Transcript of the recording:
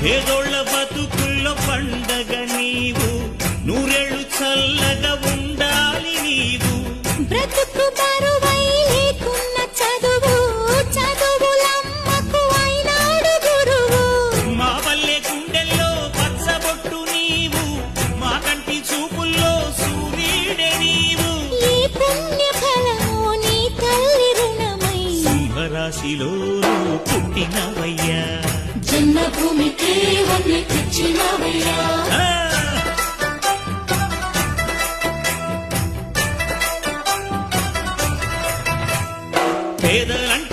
పేదోళ్ళ బతుకుల్లో పండగ నీవు, నూరేళ్లు చల్లగా ఉండాలి నీవు. బ్రతుకు బరువై లేకున్న చదువు, చదువులమ్మకు అయినాడు గురువు. మా వల్లే గుండెల్లో పచ్చబొట్టు నీవు, మా కంటి చూపుల్లో సూర్యుడే నీవు. ఈ పుణ్య ఫలము నీ తల్లి రుణమై సింహరాశిలో పుట్టినవయ్యా, జన్మభూమికి వన్నె తెచ్చినవయ్యా. పేదలంటే